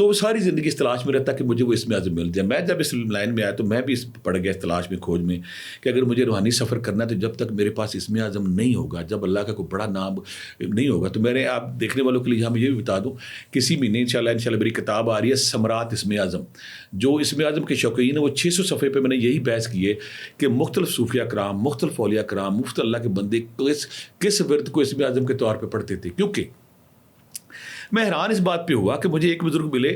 تو وہ ساری زندگی اس تلاش میں رہتا کہ مجھے وہ اسم اعظم مل جائے. میں جب اس لائن میں آیا تو میں بھی پڑ گیا اس تلاش میں, کھوج میں, کہ اگر مجھے روحانی سفر کرنا ہے تو جب تک میرے پاس اسم اعظم نہیں ہوگا, جب اللہ کا کوئی بڑا نام نہیں ہوگا. تو میں نے آپ دیکھنے والوں کے لیے یہاں میں یہ بھی بتا دوں کہ اسی مہینے انشاءاللہ میری کتاب آ رہی ہے ثمرات اسم اعظم. جو اسم اعظم کے شوقین ہیں وہ 600 صفحے پہ میں نے یہی بحث کی ہے کہ مختلف صوفیہ کرام, مختلف اولیاء کرام, مختلف اللہ کے بندے کس ورد کو اسم اعظم کے طور پہ پڑھتے تھے. کیونکہ میں حیران اس بات پہ ہوا کہ مجھے ایک بزرگ ملے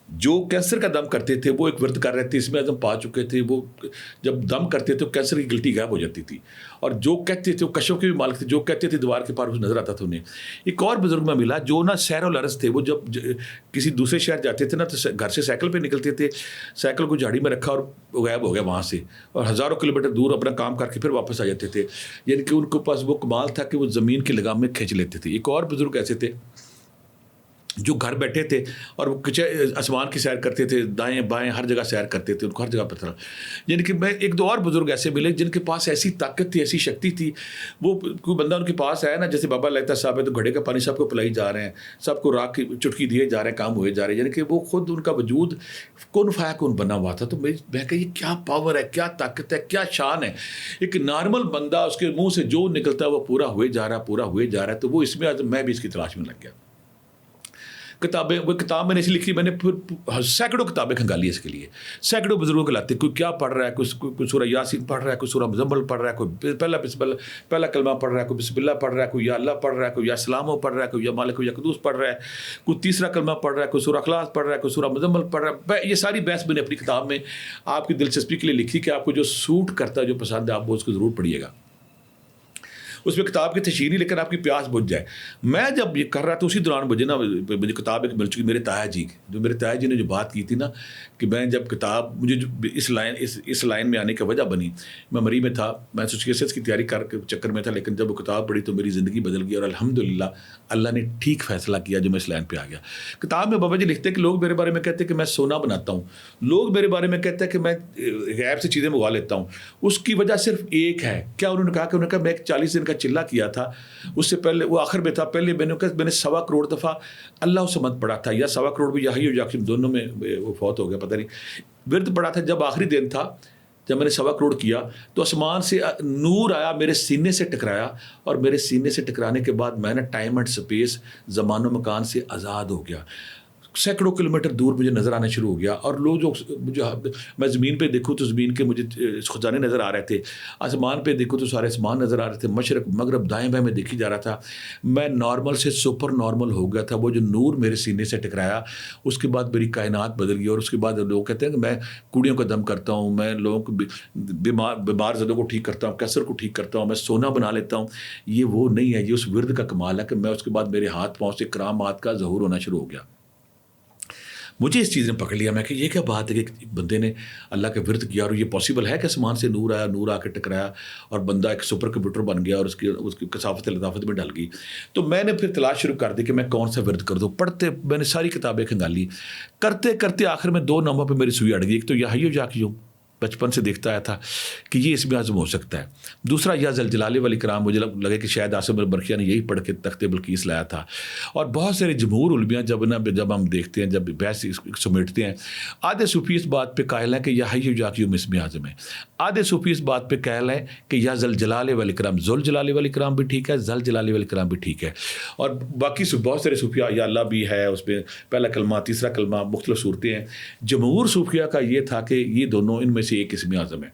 جو کینسر کا دم کرتے تھے, وہ ایک ورد کر رہے تھے, اسم اعظم پا چکے تھے, وہ جب دم کرتے تھے تو کینسر کی گلٹی غائب ہو جاتی تھی. اور جو کہتے تھے وہ کشف کے بھی مالک تھے, جو کہتے تھے دیوار کے پار نظر آتا تھا انہیں. ایک اور بزرگ میں ملا جو نا سیر الارض تھے, وہ جب کسی دوسرے شہر جاتے تھے نا تو گھر سے سائیکل پہ نکلتے تھے, سائیکل کو جھاڑی میں رکھا اور وہ غائب ہو گیا وہاں سے, اور ہزاروں کلومیٹر دور اپنا کام کر کے پھر واپس آ جاتے تھے. یعنی کہ ان کے پاس وہ کمال تھا کہ وہ زمین کی لگام میں کھینچ لیتے تھے. ایک اور بزرگ ایسے تھے جو گھر بیٹھے تھے اور وہ آسمان کی سیر کرتے تھے, دائیں بائیں ہر جگہ سیر کرتے تھے, ان کو ہر جگہ پتہ. یعنی کہ میں ایک دو اور بزرگ ایسے ملے جن کے پاس ایسی طاقت تھی, ایسی شکتی تھی. وہ کوئی بندہ ان کے پاس آیا نا, جیسے بابا لہتا صاحب ہے تو گھڑے کا پانی سب کو پلائی جا رہے ہیں, سب کو راکھ کی چٹکی دیے جا رہے ہیں, کام ہوئے جا رہے ہیں. یعنی کہ وہ خود ان کا وجود کون فیکون بنا ہوا تھا. تو میں کہا یہ کیا پاور ہے, کیا طاقت ہے, کیا شان ہے. ایک نارمل بندہ اس کے منہ سے جو نکلتا ہے وہ پورا ہوئے جا رہا ہے, پورا ہوئے جا رہا ہے. تو وہ اسم اعظم میں بھی اس کی تلاش میں لگ گیا. کتابیں, وہ کتاب میں نے ایسی لکھی, میں نے پھر سینکڑوں کتابیں کھنگالی اس کے لیے, سینکڑوں بزرگوں کے لاتے. کوئی کیا پڑھ رہا ہے, کوئی سورہ یاسین پڑھ رہا ہے, کوئی سورہ مزمل پڑھ رہا ہے, کوئی پہلا کلمہ پڑھ رہا ہے, کوئی بسم اللہ پڑھ رہا ہے, کوئی یا اللہ پڑھ رہا ہے, کوئی یا سلامو پڑھ رہا ہے, کوئی یا مالک یا قدوس پڑھ رہا ہے, کوئی تیسرا کلمہ پڑھ رہا ہے, کوئی سورہ اخلاص پڑھ رہا ہے, کوئی سورہ مزمل پڑھ رہا ہے. یہ ساری بحث میں نے اپنی کتاب میں آپ کی دلچسپی کے لیے لکھی کہ آپ کو جو سوٹ کرتا ہے, جو پسند ہے, آپ وہ اس کو ضرور پڑھیے گا. اس میں کتاب کی تشہیر نہیں, لیکن آپ کی پیاس بجھ جائے. میں جب یہ کر رہا تھا اسی دوران مجھے کتاب ایک مل چکی میرے تایا جی کی, جو میرے تایا جی نے جو بات کی تھی نا کہ میں جب کتاب مجھے جو اس لائن میں آنے کی وجہ بنی, میں مری میں تھا, میں سچویشنس کی تیاری کر کے چکر میں تھا, لیکن جب وہ کتاب پڑھی تو میری زندگی بدل گئی, اور الحمدللہ اللہ نے ٹھیک فیصلہ کیا جو میں اس لائن پہ آ گیا. کتاب میں بابا جی لکھتے ہیں کہ لوگ میرے بارے میں کہتے ہیں کہ میں سونا بناتا ہوں, لوگ میرے بارے میں کہتے ہیں کہ میں غیب سے چیزیں منگوا لیتا ہوں. اس کی وجہ صرف ایک ہے. کیا انہوں نے کہا کہ میں ایک 40 دن کا چلہ کیا تھا, اس سے پہلے وہ آخر میں تھا, پہلے میں نے 1.25 کروڑ دفعہ اللہ سمت پڑھا تھا, یا 1.25 کروڑ بھی یہی جاکم دونوں میں وہ فوت ہو گیا پتہ نہیں, ورد پڑھا تھا. جب آخری دن تھا, جب میں نے 1.25 کروڑ کیا تو آسمان سے نور آیا, میرے سینے سے ٹکرایا, اور میرے سینے سے ٹکرانے کے بعد میں نے ٹائم اینڈ سپیس, زمان و مکان سے آزاد ہو گیا. سینکڑوں کلومیٹر دور مجھے نظر آنا شروع ہو گیا. اور لوگ جو میں زمین پہ دیکھوں تو زمین کے مجھے خزانے نظر آ رہے تھے, آسمان پہ دیکھوں تو سارے آسمان نظر آ رہے تھے, مشرق مغرب دائیں بائیں میں دیکھی جا رہا تھا. میں نارمل سے سپر نارمل ہو گیا تھا. وہ جو نور میرے سینے سے ٹکرایا, اس کے بعد میری کائنات بدل گئی. اور اس کے بعد لوگ کہتے ہیں کہ میں کوڑیوں کا دم کرتا ہوں, میں لوگوں کو بیمار زدوں کو ٹھیک کرتا ہوں, کینسر کو ٹھیک کرتا ہوں, میں سونا بنا لیتا ہوں. یہ وہ نہیں ہے, یہ اس ورد کا کمال ہے کہ میں اس کے بعد میرے ہاتھ پاؤں سے کرامات کا ظہور ہونا شروع ہو گیا. مجھے اس چیز نے پکڑ لیا. میں کہ یہ کیا بات ہے کہ بندے نے اللہ کے ورد کیا, اور یہ پاسبل ہے کہ آسمان سے نور آیا, نور آ کے ٹکرایا, اور بندہ ایک سپر کمپیوٹر بن گیا, اور اس کی کثافت لطافت میں ڈل گئی. تو میں نے پھر تلاش شروع کر دی کہ میں کون سا ورد کر دوں. پڑھتے میں نے ساری کتابیں کھنگالی, کرتے کرتے آخر میں 2 ناموں پہ میری سوئی اڑ گئی. ایک تو یا حیو یا قیوم, بچپن سے دیکھتا آیا تھا کہ یہ اسم اعظم ہو سکتا ہے. دوسرا یا ذل جلال والاکرام, مجھے لگے کہ شاید عاصم البرقیہ نے یہی پڑھ کے تخت بلقیس لایا تھا. اور بہت سارے جمہور علماء جب ہم دیکھتے ہیں, جب بحث سمیٹتے ہیں, آدھے صوفی اس بات پہ قائل ہیں کہ یا حی یا قیوم اسم اعظم ہے, آدھے صوفی اس بات پہ قائل ہیں کہ یا ذل جلال والاکرام, ذل جلال والاکرام بھی ٹھیک ہے, ذل جلال والاکرام بھی ٹھیک ہے. اور باقی بہت سارے صوفیاء یا اللہ بھی ہے, اس پہ پہلا کلمہ تیسرا کلمہ, مختلف صورتیں ہیں. جمہور صوفیاء کا یہ تھا کہ یہ دونوں ان میں سے ایک اسم اعظم ہے.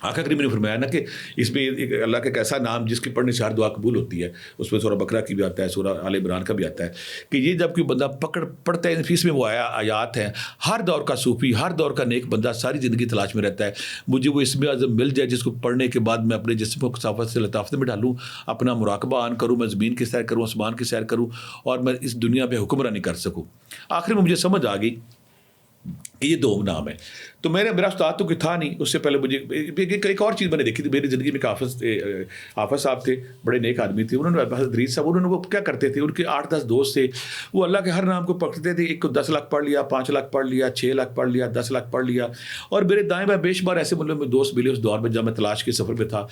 آقا کریم نے فرمایا نا کہ اس میں اللہ کا ایک ایسا نام جس کی پڑھنے سے ہر دعا قبول ہوتی ہے. اس میں سورہ بقرہ کی بھی آتا ہے, سورہ آل عمران کا بھی آتا ہے کہ یہ جب کوئی بندہ پڑھتا ہے, اس میں وہ آیات ہیں. ہر دور کا صوفی, ہر دور کا نیک بندہ ساری زندگی تلاش میں رہتا ہے مجھے وہ اسم اعظم مل جائے جس کو پڑھنے کے بعد میں اپنے جسم کو کثافت سے لطافت میں ڈالوں, اپنا مراقبہ آن کروں, میں زمین کی سیر کروں, آسمان کی سیر کروں, اور میں اس دنیا پہ حکمرانی کر سکوں. آخر میں مجھے سمجھ آ گئی یہ دو نام ہے. تو میرا استاد تو کوئی تھا نہیں. اس سے پہلے مجھے ایک اور چیز میں نے دیکھی تھی میری زندگی میں. حافظ صاحب تھے, بڑے نیک آدمی تھے. انہوں نے حضرت صاحب, انہوں نے وہ کیا کرتے تھے, ان کے 8-10 دوست تھے, وہ اللہ کے ہر نام کو پکڑتے تھے. ایک کو 10 لاکھ پڑھ لیا, 5 لاکھ پڑھ لیا, 6 لاکھ پڑھ لیا, 10 لاکھ پڑھ لیا. اور میرے دائیں بائیں بے شمار ایسے مطلب دوست ملے اس دور میں جب میں تلاش کے سفر پہ تھا.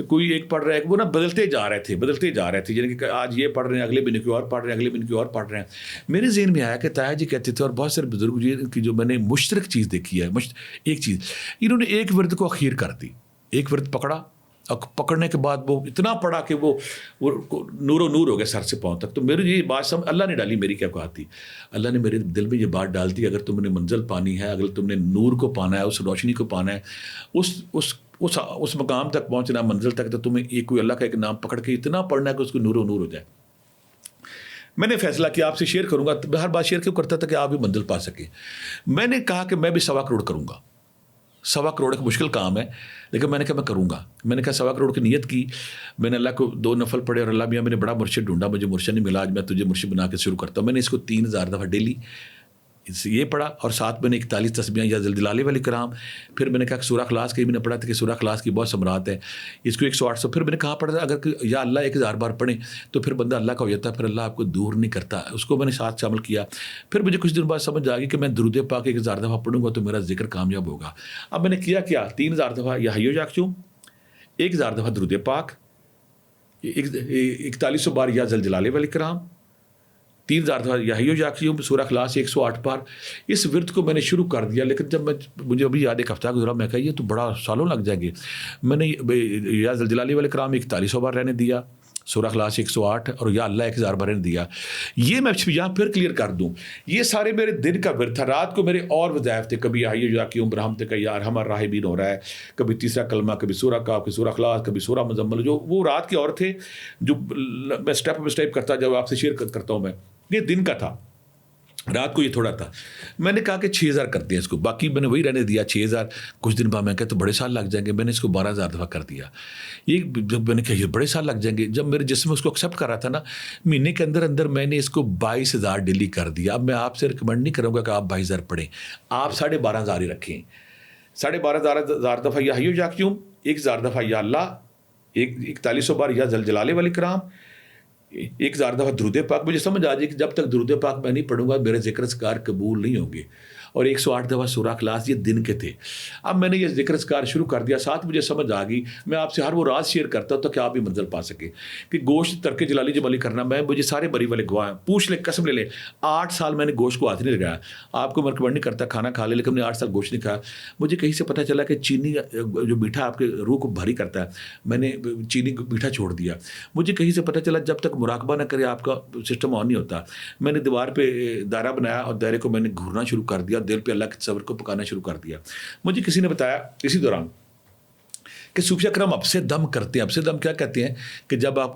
کوئی ایک پڑھ رہا ہے, وہ نا بدلتے جا رہے تھے یعنی کہ آج یہ پڑھ رہے ہیں, اگلے مہینے کوئی اور پڑھ رہے ہیں, اگلے مہینے کوئی اور پڑھ رہے ہیں. میرے ذہن میں آیا کہ تایا جی کہتے تھے, اور بہت سارے بزرگ جی کی جو میں نے مشترک چیز دیکھی ہے, ایک چیز انہوں نے ایک ورد کو اخیر کر دی. ایک ورد پکڑا, اور پکڑنے کے بعد وہ اتنا پڑا کہ وہ نور و نور ہو گیا سر سے پاؤں تک. تو میری یہ بات اللہ نے ڈالی, میری کیا کہا تھی, اللہ نے میرے دل میں یہ بات ڈال دی, اگر تم نے منزل پانی ہے, اگر تم نے نور کو پانا ہے, اس روشنی کو پانا ہے, اس مقام تک پہنچنا, منزل تک, تو تمہیں یہ کوئی اللہ کا ایک نام پکڑ کے اتنا پڑھنا ہے کہ اس کو نور و نور ہو جائے. میں نے فیصلہ کیا آپ سے شیئر کروں گا. میں ہر بات شیئر کیوں کرتا تھا کہ آپ بھی منزل پا سکیں. میں نے کہا کہ میں بھی 1.25 کروڑ کروں گا. 1.25 کروڑ ایک مشکل کام ہے, لیکن میں نے کہا میں کروں گا. میں نے کہا 1.25 کروڑ کی نیت کی. میں نے اللہ کو 2 نفل پڑھے, اور اللہ میاں میں نے بڑا مرشد ڈھونڈا, مجھے مرشد نہیں ملا, آج میں تجھے مرشد بنا کے شروع کرتا ہوں. میں نے اس کو 3000 دفعہ ڈیلی یہ پڑھا, اور ساتھ میں نے 41 تسبیحاں یا زلزلے والے کرام. پھر میں نے کہا کہ سورہ اخلاص کی بھی نے پڑھا تھا کہ سورہ اخلاص کی بہت ثمرات ہیں, اس کو 100-800. پھر میں نے کہا پڑھا اگر یا اللہ 1000 بار پڑھیں تو پھر بندہ اللہ کا ہو جاتا ہے, پھر اللہ آپ کو دور نہیں کرتا. اس کو میں نے ساتھ شامل کیا. پھر مجھے کچھ دن بعد سمجھ آ گئی کہ میں درود پاک 1000 دفعہ پڑھوں گا تو میرا ذکر کامیاب ہوگا. اب میں نے کیا 3000 دفعہ یا حی و جاگچوں, 1000 دفعہ درود پاک, 4100 بار یا زلزلے والے کرام, 3000 دفعہ یا حی و جاگچوں, سورہ اخلاص 108 بار. اس ورد کو میں نے شروع کر دیا. لیکن جب مجھے ابھی یاد ایک ہفتہ گزرا, میں کہا یہ تو بڑا سالوں لگ جائیں گے. میں نے یا زلزلے والے کرام 4100 بار رہنے دیا, سورہ اخلاص 108, اور یا اللہ 1000 بار رہنے دیا. یہ میں یہاں پھر کلیئر کر دوں, یہ سارے میرے دن کا ورد تھا. رات کو میرے اور وظائف تھے, کبھی حی و جاگچوں برحمتک یا ارحم الراحمین ہو رہا ہے, کبھی تیسرا کلمہ, کبھی سورہ کاف, کبھی سورہ اخلاص, کبھی سورہ مزمل. جو وہ رات کے اور تھے جو میں اسٹیپ بائی اسٹیپ کرتا جب آپ سے شیئر کرتا ہوں. میں یہ دن کا تھا, رات کو یہ تھوڑا تھا. میں نے کہا کہ 6000 کرتے ہیں اس کو, باقی میں نے وہی رہنے دیا 6000. کچھ دن بعد میں کہا تو بڑے سال لگ جائیں گے, میں نے اس کو 12000 دفعہ کر دیا. یہ جب میں نے کہا یہ بڑے سال لگ جائیں گے, جب میرے جسم اس کو ایکسیپٹ کر رہا تھا نا, مہینے کے اندر اندر میں نے اس کو 22000 ڈیلی کر دیا. اب میں آپ سے ریکمینڈ نہیں کروں گا کہ آپ 22000 پڑھیں, آپ 12500 ہی رکھیں. 12500 دفعہ یا حی و جاگچوں, 1000 دفعہ یا اللہ, 4100 بار یا زلزلے والے کرام, 1000 دفعہ درود پاک. مجھے سمجھ آ جائے کہ جب تک درود پاک میں نہیں پڑھوں گا میرے ذکر اذکار قبول نہیں ہوں گے. اور 108 دفعہ سورہ اخلاص, یہ دن کے تھے. اب میں نے یہ ذکر اذکار شروع کر دیا. ساتھ مجھے سمجھ آ گئی, میں آپ سے ہر وہ راز شیئر کرتا ہوں تو کہ آپ بھی منزل پا سکیں, کہ گوشت ترک جلالی جمالی کرنا. مجھے سارے بری والے گواہ ہیں, پوچھ لیں, قسم لے لیں, 8 سال میں نے گوشت کو ہاتھ نہیں لگایا. آپ کو میں ریکمینڈ نہیں کرتا کھانا کھا لے, لیکن میں نے 8 سال گوشت نہیں کھایا. مجھے کہیں سے پتہ چلا کہ چینی جو میٹھا آپ کے روح کو بھاری کرتا ہے, میں نے چینی میٹھا چھوڑ دیا. مجھے کہیں سے پتہ چلا جب تک مراقبہ نہ کرے آپ کا سسٹم آن نہیں ہوتا. میں نے دیوار پہ دائرہ بنایا, اور دائرے کو میں نے گھورنا شروع کر دیا, دل پہ اللہ کے تصور کو پکانا شروع کر دیا. مجھے کسی نے بتایا اسی دوران کہ صوفیہ کرام اب سے دم کرتے ہیں. اب سے دم کیا کہتے ہیں کہ جب آپ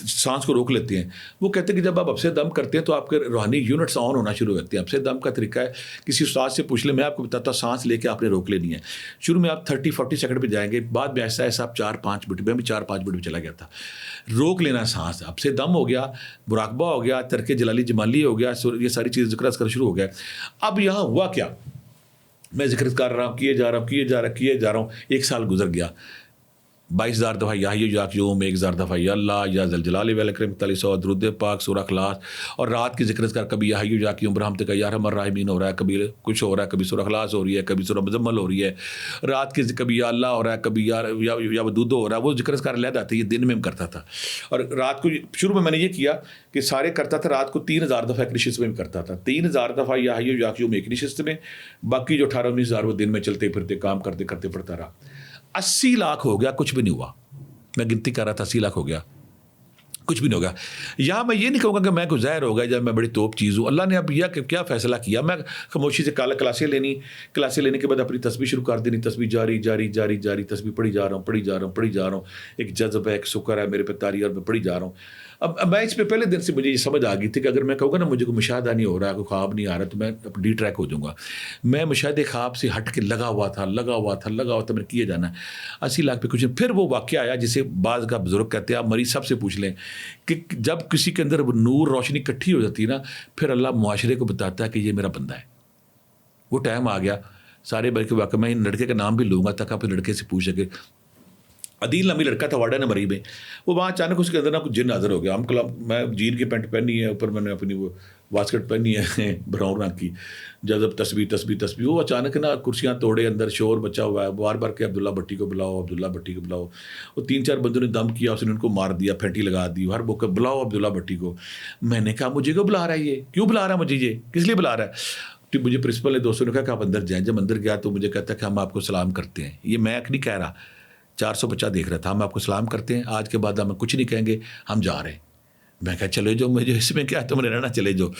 سانس کو روک لیتے ہیں, وہ کہتے ہیں کہ جب آپ اب سے دم کرتے ہیں تو آپ کے روحانی یونٹس آن ہونا شروع ہوتے ہیں. اب سے دم کا طریقہ ہے, کسی استاد سے پوچھ لیں, میں آپ کو بتاتا ہوں, سانس لے کے آپ نے روک لینی ہے. شروع میں آپ 30-40 سیکنڈ پہ جائیں گے, بعد میں ایسا ایسا آپ 4-5 منٹ, میں بھی 4-5 منٹ میں چلا گیا تھا. روک لینا سانس, اب سے دم ہو گیا, مراقبہ ہو گیا, ترک جلالی جمالی ہو گیا, یہ ساری چیز ذکر اذکار شروع ہو گیا. اب یہاں ہوا کیا, میں ذکر کر رہا ہوں, کیے جا رہا ہوں. 1 سال گزر گیا. 22000 دفعہ یا حی و جاگچوں, 1000 دفعہ یا اللہ, یا زلزلے والے کرام 4100, درود پاک, سورہ اخلاص, اور رات کی ذکر اذکار کبھی یا حی و جاگچوں برحمتک یا ارحم الراحمین ہو رہا ہے, کبھی کچھ ہو رہا ہے, کبھی سورہ اخلاص ہو رہی ہے, کبھی سورہ مزمل ہو رہی ہے. رات کی کبھی یا اللہ ہو رہا ہے, کبھی یا ودود ہو رہا ہے. وہ ذکر اذکار علیحدہ آتا ہے, یہ دن میں کرتا تھا. اور رات کو شروع میں نے یہ کیا کہ سارے کرتا تھا, رات کو 3000 دفعہ ایک نشست میں کرتا تھا. 3000 دفعہ یا حی و جاگچوں ایک نشست میں, باقی جو 18-19 وہ دن میں چلتے پھرتے کام کرتے کرتے پڑتا رہا. 80 لاکھ ہو گیا, کچھ بھی نہیں ہوا. میں گنتی کر رہا تھا, 80 لاکھ ہو گیا, کچھ بھی نہیں ہوگا. یہاں میں یہ نہیں کہوں گا کہ میں کوئی ظاہر ہو گیا جب میں بڑی توپ چیز ہوں. اللہ نے اب یہ کیا فیصلہ کیا, میں خاموشی سے کلاسیں لینے کے بعد اپنی تسبیح شروع کر دینی. تسبیح جاری, تسبیح پڑھی جا رہا ہوں. ایک جذب ہے, ایک شکر ہے میرے پہ طاری, اور میں پڑھی جا رہا ہوں. اب میں اس پہ پہلے دن سے مجھے یہ سمجھ آ گئی تھی کہ اگر میں کہوں گا نا مجھے کوئی مشاہدہ نہیں ہو رہا ہے, کوئی خواب نہیں آ رہا, تو میں ڈی ٹریک ہو جاؤں گا. میں مشاہدے خواب سے ہٹ کے لگا ہوا تھا, میں نے کیے جانا ہے. 80 لاکھ پہ کچھ. پھر وہ واقعہ آیا جسے بعض کا بزرگ کہتے ہیں, آپ مریض سب سے پوچھ لیں, کہ جب کسی کے اندر نور روشنی اکٹھی ہو جاتی ہے نا, پھر اللہ معاشرے کو بتاتا ہے کہ یہ میرا بندہ ہے. وہ ٹائم آ گیا سارے بلکہ واقعی میں ان لڑکے کا نام بھی لوں گا تاکہ آپ لڑکے سے پوچھ سکے. عدیل نامی لڑکا تھا وارڈن مری میں. وہ وہاں اچانک اس کے اندر نا کچھ جن حاضر ہو گیا. میں جین کی پینٹ پہنی ہے, اوپر میں نے اپنی وہ واسکٹ پہنی ہے براؤن رنگ کی. جب تسبیح وہ اچانک نا کرسیاں توڑے, اندر شور بچا ہوا ہے, بار بار کہ عبداللہ بھٹی کو بلاؤ, عبداللہ بھٹی کو بلاؤ. وہ 3-4 بندوں نے دم کیا, اس نے ان کو مار دیا, پھینٹی لگا دی, ہر موقع بلاؤ عبداللہ بھٹی کو. میں نے کہا مجھے کیوں بلا رہا ہے, یہ کیوں بلا رہا ہے مجھے, یہ کس لیے بلا رہا ہے. تو مجھے پرنسپل نے دوستوں نے کہا کہ آپ اندر جائیں. جب اندر گیا تو مجھے کہتا ہے کہ ہم آپ کو سلام کرتے ہیں. یہ میں نہیں کہہ رہا, 400 بچہ دیکھ رہا تھا. ہم آپ کو سلام کرتے ہیں, آج کے بعد ہمیں کچھ نہیں کہیں گے, ہم جا رہے ہیں. میں کہا چلے جو, مجھے اس میں کیا تم نے رہنا, چلے جو.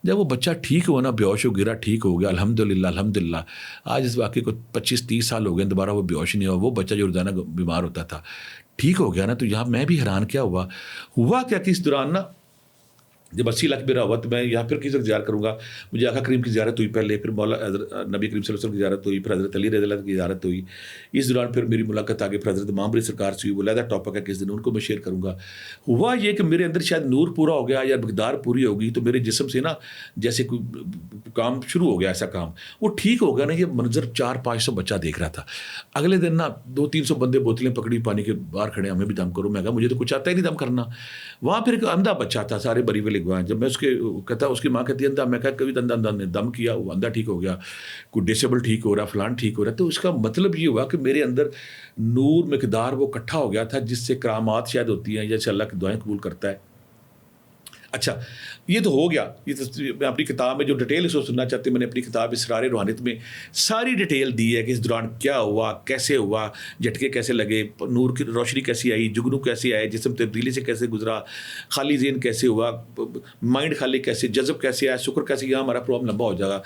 جب وہ بچہ ٹھیک ہوا نا, بیہوش ہو گرا, ٹھیک ہو گیا, الحمدللہ. آج اس واقعے کو 25-30 سال ہو گئے, دوبارہ وہ بیہوش نہیں ہوا. وہ بچہ جو روزانہ بیمار ہوتا تھا ٹھیک ہو گیا نا. تو یہاں میں بھی حیران کیا ہوا کیا کہ اس دوران نا جب 80 لاکھ میرا ہوا تو میں یہاں پھر کسی وقت زیارت کروں گا. مجھے آقا کریم کی زیارت ہوئی پہلے, پھر مولا نبی کریم صلی اللہ علیہ وسلم کی زیارت ہوئی, پھر حضرت علی رضی اللہ عنہ کی زیارت ہوئی. اس دوران پھر میری ملاقات آگے پھر حضرت امام علیہ سرکار سے ہوئی. وہ علیحدہ ٹاپک ہے کس دن, ان کو میں شیئر کروں گا. ہوا یہ کہ میرے اندر شاید نور پورا ہو گیا یا مقدار پوری ہوگی, تو میرے جسم سے نا جیسے کوئی کام شروع ہو گیا, ایسا کام وہ ٹھیک ہو گیا نا. یہ منظر 400-500 بچہ دیکھ رہا تھا. اگلے دن نا 200-300 بندے بوتلیں پکڑی پانی کے باہر کھڑے, ہمیں بھی دم کرو. میں کہا مجھے تو کچھ آتا ہی نہیں دم کرنا. وہاں پھر ایک اندھا بچہ تھا, سارے بری والے گوائیں. جب میں اس کے کہتا, اس کی ماں کہتی ہے اندھا, میں کہا کبھی اندھا نے دم کیا, وہ اندھا ٹھیک ہو گیا, کوئی ڈسیبل ٹھیک ہو رہا, فلان ٹھیک ہو رہا. تو اس کا مطلب یہ ہوا کہ میرے اندر نور مقدار وہ اکٹھا ہو گیا تھا, جس سے کرامات شاید ہوتی ہیں, جیسے اللہ کی دعائیں قبول کرتا ہے. اچھا یہ تو ہو گیا. یہ تو میں اپنی کتاب میں جو ڈیٹیل اس کو سننا چاہتے ہیں, میں نے اپنی کتاب اسرار روحانیت میں ساری ڈیٹیل دی ہے کہ اس دوران کیا ہوا, کیسے ہوا, جھٹکے کیسے لگے, نور کی روشنی کیسی آئی, جگنو کیسے آئے, جسم تبدیلی سے کیسے گزرا, خالی ذہن کیسے ہوا, مائنڈ خالی کیسے, جذب کیسے آیا, شکر کیسے. یہاں ہمارا پروگرام لمبا ہو جائے گا.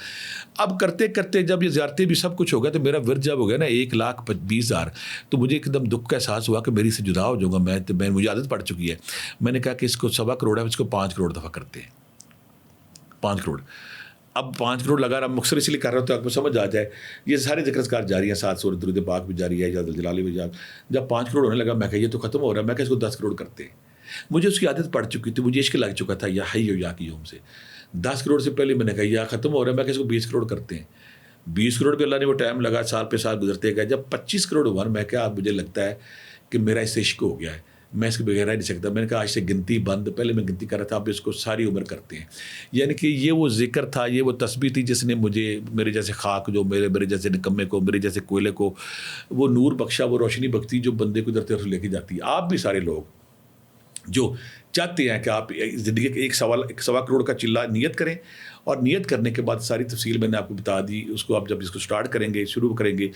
اب کرتے کرتے جب یہ زیارتیں بھی سب کچھ ہو گیا, تو میرا ورد جب ہو گیا نا 1,20,000, تو مجھے ایک دم دکھ کا احساس ہوا کہ میری سے جدا ہو جاؤں گا. میں مجھے عادت پڑ چکی ہے. میں نے کہا کہ اس کو 1.25 کروڑ ہے, اس کو 5 کروڑ دفعہ کرتے ہیں. 5 کروڑ. اب 5 کروڑ لگا رہا, مقصر اس لیے کر رہا ہوں تو آپ کو سمجھ آ جائے. یہ سارے ذکر اذکار جاری ہیں, 7 سورۃ درود پاک بھی جاری ہے, جلال جلالی بھی جاری. جب 5 کروڑ ہونے لگا, میں کہا یہ تو ختم ہو رہا ہے, میں کہا اس کو 10 کروڑ کرتے ہیں. مجھے اس کی عادت پڑ چکی تھی, مجھے عشق لگ چکا تھا یا حی یا قیوم سے. 10 کروڑ سے پہلے میں نے کہا یا ختم ہو رہا ہے, میں کہا اس کو 20 کروڑ کرتے ہیں. 20 کروڑ پہ اللہ نے وہ ٹائم لگا, سال پہ سال گزرتے گئے. جب 25 کروڑ ہوا, میں کہا اب مجھے لگتا ہے کہ میرا اس سے عشق ہو گیا ہے, میں اس کے بغیر رہ نہیں سکتا. میں نے کہا آج سے گنتی بند. پہلے میں گنتی کر رہا تھا, اب اس کو ساری عمر کرتے ہیں. یعنی کہ یہ وہ ذکر تھا, یہ وہ تسبیح تھی جس نے مجھے, میرے جیسے خاک جو میرے جیسے نکمے کو, میرے جیسے کوئلے کو وہ نور بخشا, وہ روشنی بخشی جو بندے کو ادھر طرف لے کے جاتی ہے. آپ بھی سارے لوگ جو چاہتے ہیں کہ آپ زندگی کے 1.25 کروڑ کا چلہ نیت کریں, اور نیت کرنے کے بعد ساری تفصیل میں نے آپ کو بتا دی. اس کو آپ جب اس کو سٹارٹ کریں گے, شروع کریں گے,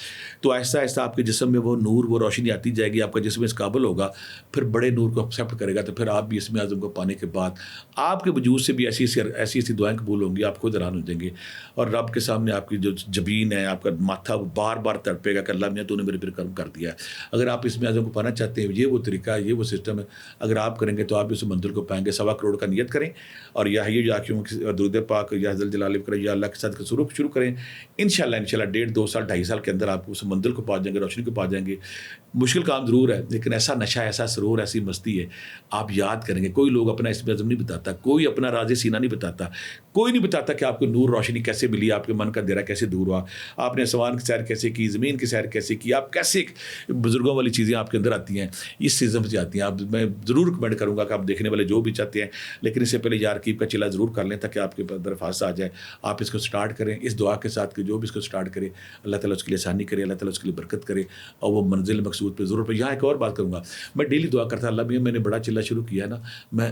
تو آہستہ آہستہ آپ کے جسم میں وہ نور, وہ روشنی آتی جائے گی. آپ کا جسم اس قابل ہوگا, پھر بڑے نور کو ایکسیپٹ کرے گا. تو پھر آپ بھی اسم اعظم کو پانے کے بعد آپ کے وجود سے بھی ایسی دعائیں قبول ہوں گی, آپ خود حیران ہو جائیں گے. اور رب کے سامنے آپ کی جو جبین ہے, آپ کا ماتھا وہ بار بار تڑپے گا کہ اللہ میاں تو نے میرے پر کرم کر دیا ہے. اگر آپ اسم اعظم کو پانا چاہتے ہیں, یہ وہ طریقہ ہے, یہ وہ سسٹم ہے. اگر آپ کریں گے تو آپ اس منزل کو پائیں گے. 1.25 کروڑ کا نیت کریں, اور یا حی یا قیوم درود پاک یا حضرت جلال کریں, یا اللہ کے ساتھ شروع کریں. انشاءاللہ 1.5 سال 2.5 سال کے اندر آپ اس منزل کو پا جائیں گے, روشنی کو پا جائیں گے. مشکل کام ضرور ہے, لیکن ایسا نشہ, ایسا سرور, ایسی مستی ہے, آپ یاد کریں گے. کوئی لوگ اپنا اسم اعظم نہیں بتاتا, کوئی اپنا راز سینہ نہیں بتاتا, کوئی نہیں بتاتا کہ آپ کو نور روشنی کیسے ملی, آپ کے من کا دیرہ کیسے دور ہوا, آپ نے آسمان کی سیر کیسے کی, زمین کی سیر کیسے کی, آپ کیسے بزرگوں والی چیزیں آپ کے اندر آتی ہیں, اس سیزن سے آتی ہیں. آپ میں ضرور ریکمینڈ کروں گا کہ آپ دیکھنے والے جو بھی چاہتے ہیں, لیکن اس سے پہلے یا رقیب کا چلہ ضرور کر لیں تاکہ آپ کے اندر فاصلہ آ جائے. آپ اس کو سٹارٹ کریں اس دعا کے ساتھ کہ جو بھی اس کو سٹارٹ کرے اللہ تعالیٰ اس کے لیے آسانی کرے, اللہ تعالیٰ اس کے لیے برکت کرے, اور وہ منزل مقصود پہ ضرور پہ. یہاں ایک اور بات کروں گا, میں ڈیلی دعا کرتا اللہ میاں میں نے بڑا چلہ شروع کیا نا,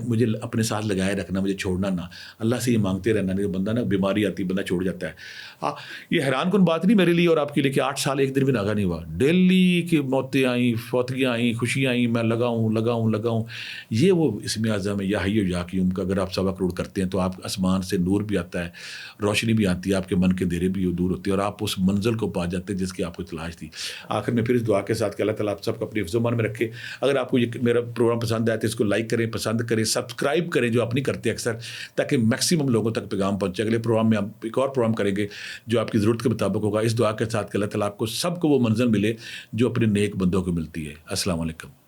مجھے اپنے ساتھ لگائے رکھنا, مجھے چھوڑنا نہ. اللہ سے یہ مانگتے رہنا, نہیں بندہ نا بیماری آتی بندہ چھوڑ جاتا ہے. یہ حیران کن بات نہیں میرے لیے اور آپ کے لیے کہ 8 سال ایک دن بھی ناغا نہیں ہوا. ڈیلی کی موتیں آئیں, فوتگیاں آئیں, خوشیاں آئیں, میں لگاؤں. یہ وہ اسم اعظم ہے یا حی یا قیوم کا. اگر آپ 1.25 کروڑ کرتے ہیں تو آپ آسمان سے نور بھی آتا ہے, روشنی بھی آتی ہے, آپ کے من کے دیرے بھی دور ہوتے ہیں, اور آپ اس منزل کو پا جاتے ہیں جس کی آپ کو تلاش تھی. آخر میں پھر اس دعا کے ساتھ کہ اللہ تعالیٰ آپ سب کو اپنی حفظ و امان میں رکھے. اگر آپ کو یہ میرا پروگرام پسند آئے تو اس کو لائک کریں, پسند کریں, سبسکرائب کریں جو آپ نہیں کرتے اکثر, تاکہ میکسیمم لوگوں تک پیغام پہنچے. اگلے پروگرام میں ہم ایک اور پروگرام کریں گے جو آپ کی ضرورت کے مطابق ہوگا, اس دعا کے ساتھ کہ اللہ تعالیٰ آپ کو سب کو وہ منزل ملے جو اپنے نیک بندوں کو ملتی ہے. السلام علیکم.